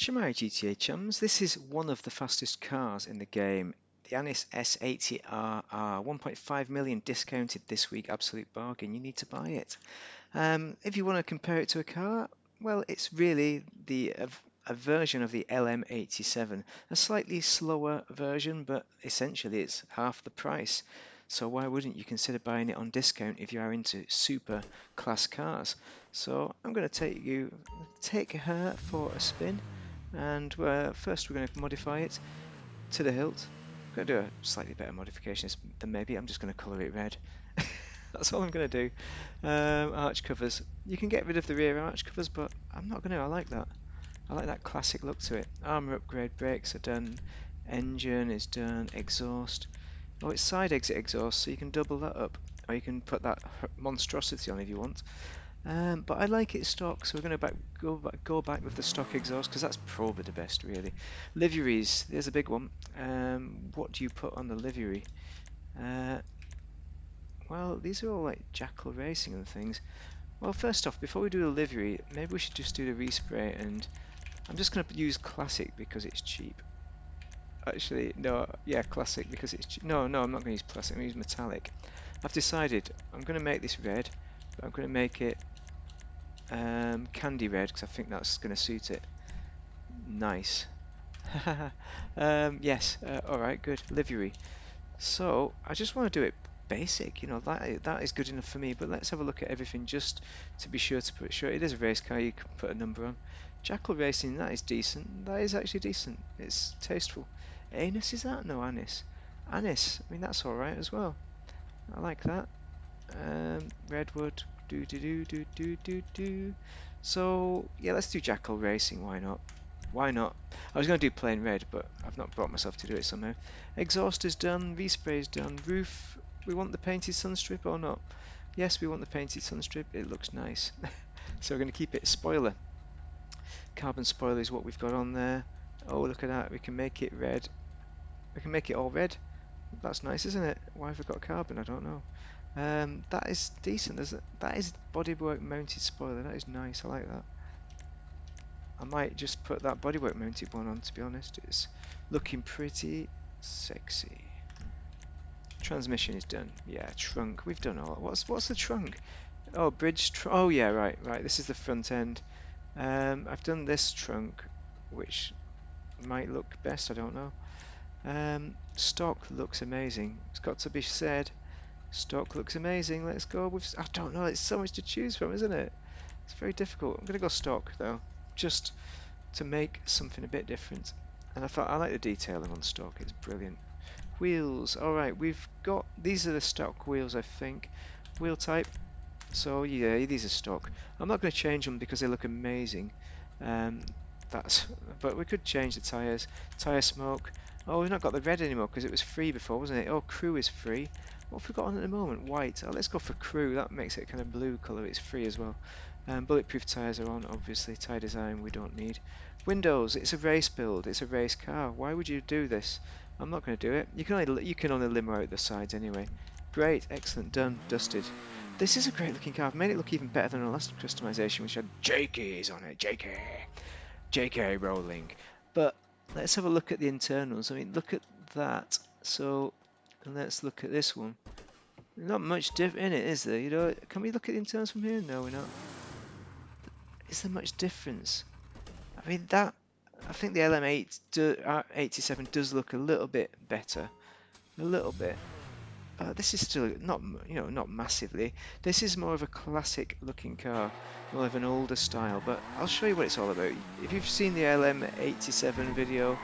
Shemai GTA chums, this is one of the fastest cars in the game. The Anis S80RR, 1.5 million discounted this week, absolute bargain, you need to buy it. If you want to compare it to a car, well, it's really a version of the LM87, a slightly slower version, but essentially it's half the price. So why wouldn't you consider buying it on discount if you are into super class cars? So I'm going to take her for a spin. And first we're going to modify it to the hilt. I'm going to do a slightly better modification than maybe. I'm just going to colour it red. That's all I'm going to do. Arch covers. You can get rid of the rear arch covers, but I'm not going to. I like that. I like that classic look to it. Armour upgrade, brakes are done. Engine is done. Exhaust. Oh, it's side exit exhaust, so you can double that up. Or you can put that monstrosity on if you want. But I like it stock, so we're going to go back with the stock exhaust because that's probably the best, really. Liveries, there's a big one. What do you put on the livery? Well, these are all like Jackal Racing and things. Well, first off, before we do the livery, maybe we should just do the respray, and I'm just going to use classic because it's cheap. Actually, no, yeah, classic because it's cheap. No, I'm not going to use classic, I'm going to use metallic. I've decided I'm going to make this red, but I'm going to make it candy red because I think that's going to suit it. Nice. Yes, alright, good. Livery. So, I just want to do it basic, that is good enough for me, but let's have a look at everything just to be sure to put sure. It is a race car, you can put a number on. Jackal Racing, that is decent. That is actually decent. It's tasteful. Anus, is that? No, Anis. Anis, I mean, that's alright as well. I like that. Redwood, do. So, yeah, let's do Jackal Racing, why not? Why not? I was going to do plain red, but I've not brought myself to do it somehow. Exhaust is done, respray is done, roof, we want the painted sunstrip or not? Yes, we want the painted sunstrip, it looks nice. So we're going to keep it spoiler. Carbon spoiler is what we've got on there. Oh, look at that, we can make it red. We can make it all red. That's nice, isn't it? Why have we got carbon? I don't know. That is decent. That is bodywork mounted spoiler. That is nice. I like that. I might just put that bodywork mounted one on, to be honest. It's looking pretty sexy. Transmission is done. Yeah, trunk. We've done all. What's the trunk? Oh, oh yeah, right. This is the front end. I've done this trunk, which might look best. I don't know. Stock looks amazing. It's got to be said. Stock looks amazing. Let's go with. I don't know. It's so much to choose from, isn't it? It's very difficult. I'm gonna go stock though, just to make something a bit different. And I like the detailing on stock. It's brilliant. Wheels. All right, we've got these are the stock wheels, I think. Wheel type. So yeah, these are stock. I'm not going to change them because they look amazing. But we could change the tires. Tire smoke. Oh, we've not got the red anymore because it was free before, wasn't it? Oh, crew is free. What have we got on at the moment? White. Oh, let's go for crew. That makes it kind of blue colour. It's free as well. Bulletproof tyres are on, obviously. Tyre design we don't need. Windows. It's a race build. It's a race car. Why would you do this? I'm not going to do it. You can only limo out the sides anyway. Great. Excellent. Done. Dusted. This is a great looking car. I've made it look even better than the last customization, which had JK's on it. JK rolling. But let's have a look at the internals. I mean, look at that. So let's look at this one. Not much different in it, is there? Can we look at the internals from here? No, we're not. Is there much difference? I mean, I think the LM87 does look a little bit better. A little bit. This is still not massively. This is more of a classic looking car, more of an older style, but I'll show you what it's all about. If you've seen the LM87 video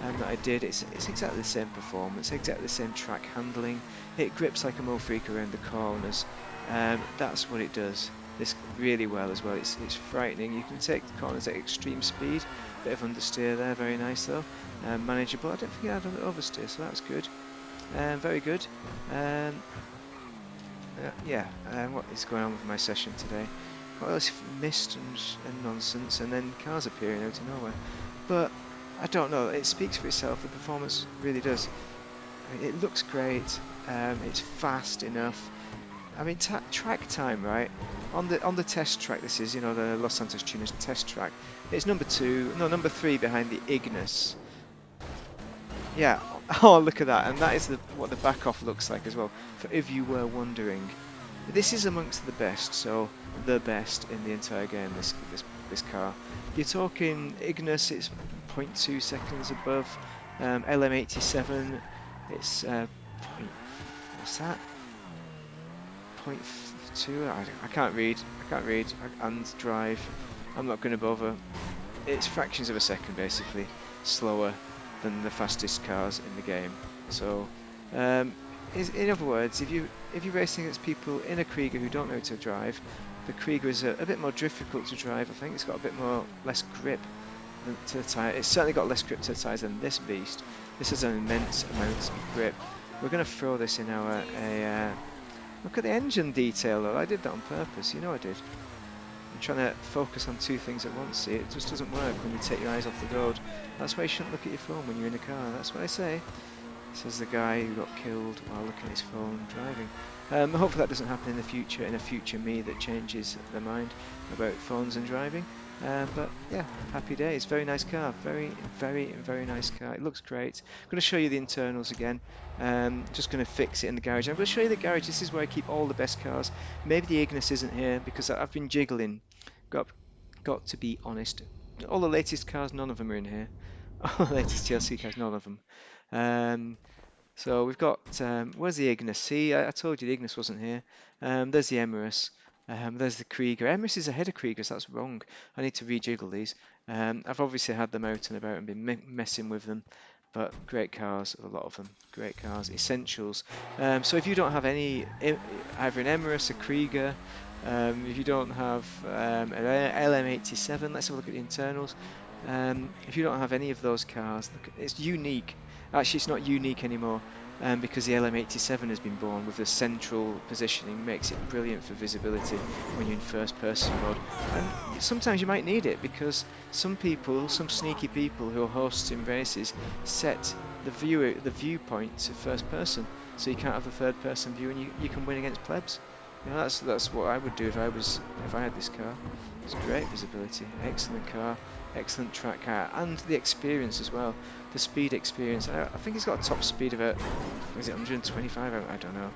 that I did, it's exactly the same performance, exactly the same track handling. It grips like a mofreak around the corners. That's what it does. This really well as well. It's frightening. You can take the corners at extreme speed. Bit of understeer there, very nice though. Manageable. I don't think I had oversteer, so that's good. Very good. What is going on with my session today? What else? Mist and nonsense, and then cars appearing out of nowhere. But I don't know. It speaks for itself. The performance really does. I mean, it looks great. It's fast enough. I mean, track time, right? On the test track, this is, you know, the Los Santos Tuners test track. It's number two, no, number three behind the Ignis. Yeah. Oh, look at that, and that is what the back off looks like as well. For if you were wondering, this is amongst the best, so the best in the entire game. This car. You're talking Ignis. It's zero point 0.2 seconds above LM87. It's point. What's that? 0.2. I can't read. I can't read and drive. I'm not going to bother. It's fractions of a second basically slower than the fastest cars in the game. So, in other words, if you're racing against people in a Krieger who don't know how to drive, the Krieger is a bit more difficult to drive. I think it's got a bit more less grip to the tyre. It's certainly got less grip to the tyres than this beast. This has an immense amount of grip. We're going to throw this in our look at the engine detail though. I did that on purpose. You know I did. I'm trying to focus on two things at once. See, it just doesn't work when you take your eyes off the road. That's why you shouldn't look at your phone when you're in a car. That's what I say. Says the guy who got killed while looking at his phone driving. Hopefully that doesn't happen in the future, in a future me that changes their mind about phones and driving. But yeah, happy days. Very nice car. Very, very, very nice car. It looks great. I'm going to show you the internals again. Just going to fix it in the garage. I'm going to show you the garage. This is where I keep all the best cars. Maybe the Ignis isn't here because I've been jiggling. Got to be honest. All the latest cars, none of them are in here. All the latest TLC cars, none of them. So we've got, where's the Ignis? See, I told you the Ignis wasn't here. There's the Emirates. There's the Krieger. Emirates is ahead of Kriegers, that's wrong. I need to rejiggle these. I've obviously had them out and about and been messing with them. But great cars, a lot of them. Great cars, essentials. So if you don't have any, either an Emirates, a Krieger, if you don't have an LM87, let's have a look at the internals. If you don't have any of those cars, look, it's unique. Actually, it's not unique anymore because the LM87 has been born with the central positioning, makes it brilliant for visibility when you're in first-person mode. And sometimes you might need it because some people, some sneaky people who are hosts in races, set the viewpoint to first person, so you can't have the third-person view, and you can win against plebs. You know, that's what I would do if I had this car. It's great visibility, excellent car, excellent track car, and the experience as well. The speed experience. I think it's got a top speed of is it 125? I don't know.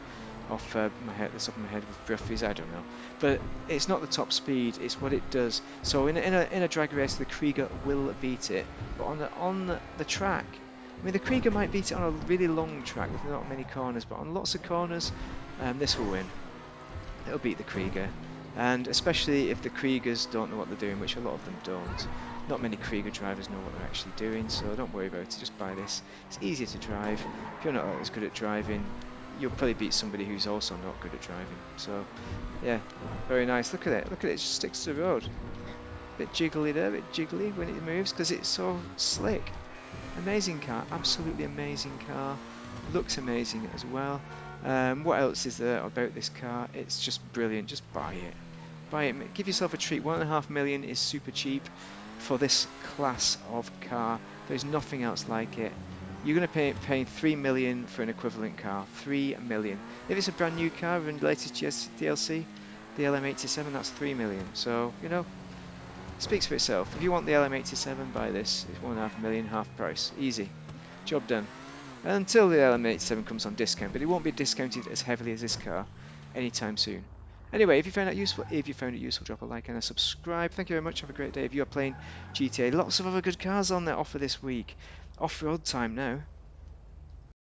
Off my head, the top of my head with bruffies, I don't know. But it's not the top speed; it's what it does. So in a drag race, the Krieger will beat it. But on the track, I mean, the Krieger might beat it on a really long track with not many corners, but on lots of corners, this will win. It'll beat the Krieger, and especially if the Kriegers don't know what they're doing, which a lot of them don't. Not many Krieger drivers know what they're actually doing, so don't worry about it, just buy this. It's easier to drive. If you're not as good at driving, you'll probably beat somebody who's also not good at driving. So, yeah, very nice. Look at it, it just sticks to the road. Bit jiggly there, bit jiggly when it moves, because it's so slick. Amazing car, absolutely amazing car. Looks amazing as well. What else is there about this car? It's just brilliant. Just buy it. Buy it. Give yourself a treat. 1.5 million is super cheap for this class of car. There's nothing else like it. You're going to pay 3 million for an equivalent car. 3 million. If it's a brand new car and latest DLC, the LM87, that's 3 million. So, you know, speaks for itself. If you want the LM87, buy this. It's 1.5 million, half price. Easy. Job done. Until the LM87 comes on discount, but it won't be discounted as heavily as this car anytime soon. Anyway, if you found it useful, drop a like and a subscribe. Thank you very much. Have a great day. If you are playing GTA, lots of other good cars on their offer this week. Off-road time now.